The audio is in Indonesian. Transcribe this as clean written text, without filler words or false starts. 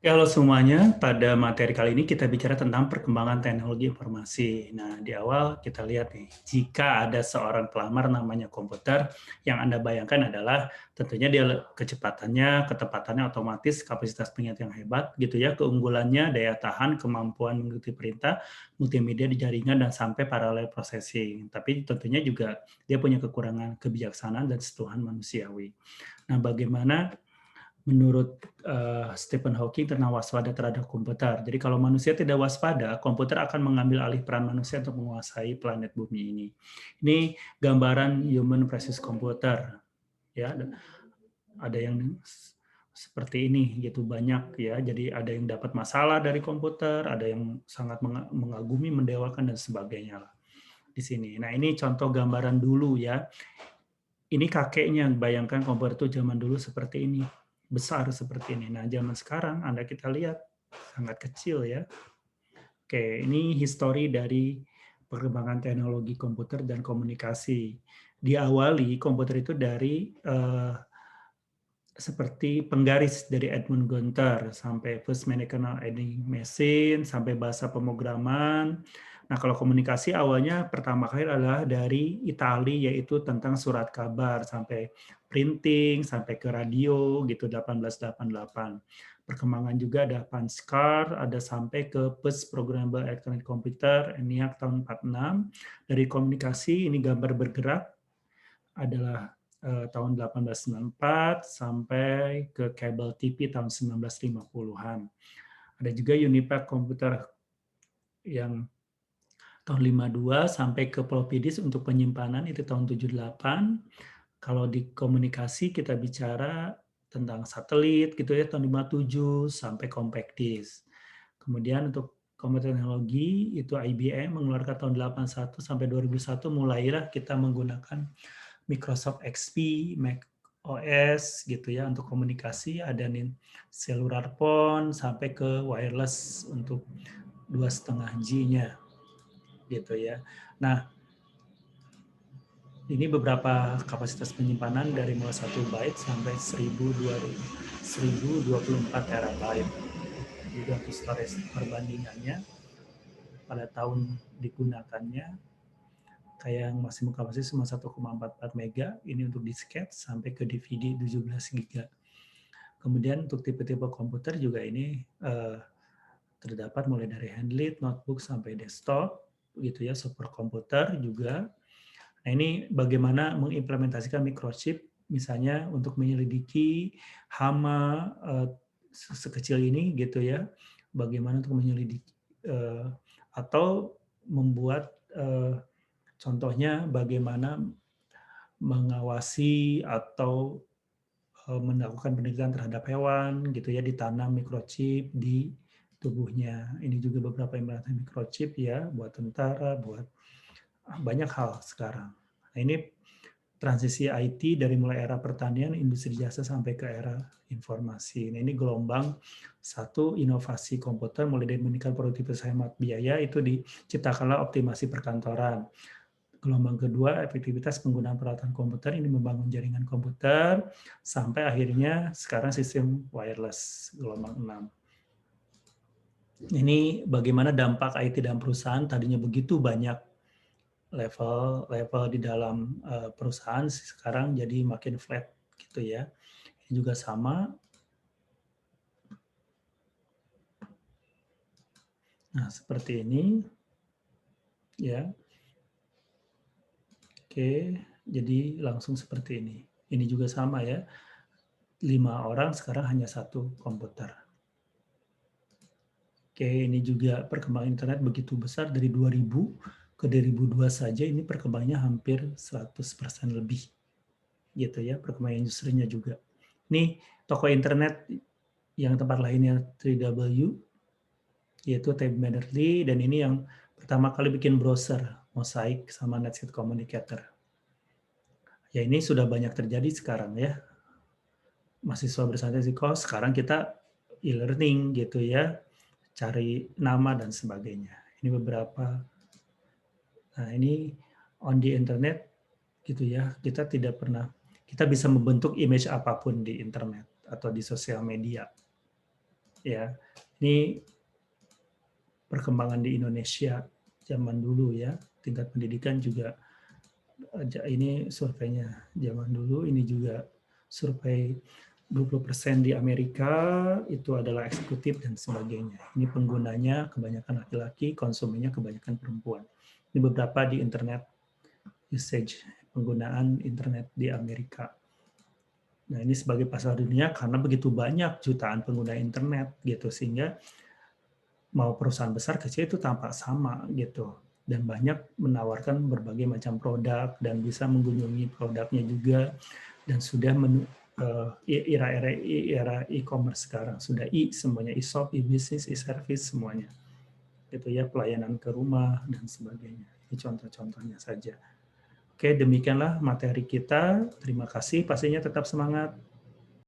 Ya, halo semuanya. Pada materi kali ini kita bicara tentang perkembangan teknologi informasi. Nah, di awal kita lihat nih, jika ada seorang pelamar namanya komputer, yang Anda bayangkan adalah tentunya dia kecepatannya, ketepatannya otomatis, kapasitas pengingat yang hebat, gitu ya, keunggulannya, daya tahan, kemampuan mengikuti perintah, multimedia di jaringan, dan sampai parallel processing. Tapi tentunya juga dia punya kekurangan kebijaksanaan dan sentuhan manusiawi. Nah, bagaimana menurut Stephen Hawking tentang waspada terhadap komputer. Jadi kalau manusia tidak waspada, komputer akan mengambil alih peran manusia untuk menguasai planet bumi ini. Ini gambaran human versus komputer, ya. Ada yang seperti ini gitu banyak ya. Jadi ada yang dapat masalah dari komputer, ada yang sangat mengagumi, mendewakan dan sebagainya lah di sini. Nah, ini contoh gambaran dulu ya. Ini kakeknya, bayangkan komputer itu zaman dulu seperti ini, besar seperti ini. Nah, zaman sekarang Anda kita lihat sangat kecil ya. Oke, ini histori dari perkembangan teknologi komputer dan komunikasi. Diawali komputer itu dari seperti penggaris dari Edmund Gunther sampai First Mechanical Adding Machine sampai bahasa pemrograman. Nah, kalau komunikasi awalnya pertama kali adalah dari Italia, yaitu tentang surat kabar sampai printing sampai ke radio gitu 1888. Perkembangan juga ada Panskar, ada sampai ke First Programmable Electronic Computer ENIAC tahun 46. Dari komunikasi ini gambar bergerak adalah tahun 1894 sampai ke kabel TV tahun 1950-an. Ada juga Unipac komputer yang tahun 52 sampai ke Plopidis untuk penyimpanan itu tahun 78. Kalau di komunikasi kita bicara tentang satelit gitu ya tahun 57 sampai compact disk. Kemudian untuk komputer teknologi itu IBM mengeluarkan tahun 81 sampai 2001 mulailah kita menggunakan Microsoft XP, Mac OS gitu ya untuk komunikasi, ada nih cellular phone sampai ke wireless untuk 2,5G-nya gitu ya. Nah, ini beberapa kapasitas penyimpanan dari mulai 1 byte sampai 1024 terabyte. Juga untuk storage perbandingannya pada tahun digunakannya kayak yang maksimum kapasitas cuma 1,44 mega, ini untuk disket sampai ke DVD 17 giga. Kemudian untuk tipe-tipe komputer juga ini terdapat mulai dari handheld, notebook sampai desktop, gitu ya, superkomputer juga. Nah, ini bagaimana mengimplementasikan microchip, misalnya untuk menyelidiki hama sekecil ini, gitu ya, bagaimana untuk menyelidiki atau membuat contohnya bagaimana mengawasi atau melakukan penelitian terhadap hewan gitu ya, ditanam microchip di tubuhnya. Ini juga beberapa implementasi microchip ya buat tentara, buat banyak hal sekarang. Nah, ini transisi IT dari mulai era pertanian, industri jasa sampai ke era informasi. Nah, ini gelombang satu, inovasi komputer mulai dari meningkatkan produktivitas, hemat biaya, itu diciptakanlah optimasi perkantoran. Gelombang kedua, efektivitas penggunaan peralatan komputer, ini membangun jaringan komputer, sampai akhirnya sekarang sistem wireless, gelombang 6. Ini bagaimana dampak IT dan perusahaan, tadinya begitu banyak level di dalam perusahaan, sekarang jadi makin flat gitu ya. Ini juga sama. Nah, seperti ini. Ya. Oke, jadi langsung seperti ini. Ini juga sama ya. 5 orang sekarang hanya 1 komputer. Oke, ini juga perkembangan internet begitu besar dari 2000 ke 2002 saja, ini perkembangannya hampir 100% lebih. Gitu ya, perkembangan industrinya juga. Ini toko internet yang tempat lainnya 3W, yaitu Tab Berners-Lee, dan ini yang pertama kali bikin browser, Mosaic sama Netscape Communicator. Ya, ini sudah banyak terjadi sekarang ya. Mahasiswa bersantai di kos, sekarang kita e-learning gitu ya, cari nama dan sebagainya. Ini beberapa. Nah, ini on the internet gitu ya. Kita bisa membentuk image apapun di internet atau di sosial media. ya. Ini perkembangan di Indonesia zaman dulu ya, tingkat pendidikan juga ini surveinya zaman dulu, ini juga survei 20% di Amerika itu adalah eksekutif dan sebagainya. Ini penggunanya kebanyakan laki-laki, konsumennya kebanyakan perempuan. Ini beberapa di internet usage, penggunaan internet di Amerika. Nah, ini sebagai pasar dunia karena begitu banyak jutaan pengguna internet gitu, sehingga mau perusahaan besar kecil itu tampak sama gitu, dan banyak menawarkan berbagai macam produk dan bisa mengunjungi produknya juga, dan sudah era e-commerce sekarang sudah semuanya, e-shop, e-business, e-service semuanya gitu ya, pelayanan ke rumah dan sebagainya. Ini contoh-contohnya saja. Oke, demikianlah materi kita. Terima kasih, pastinya tetap semangat.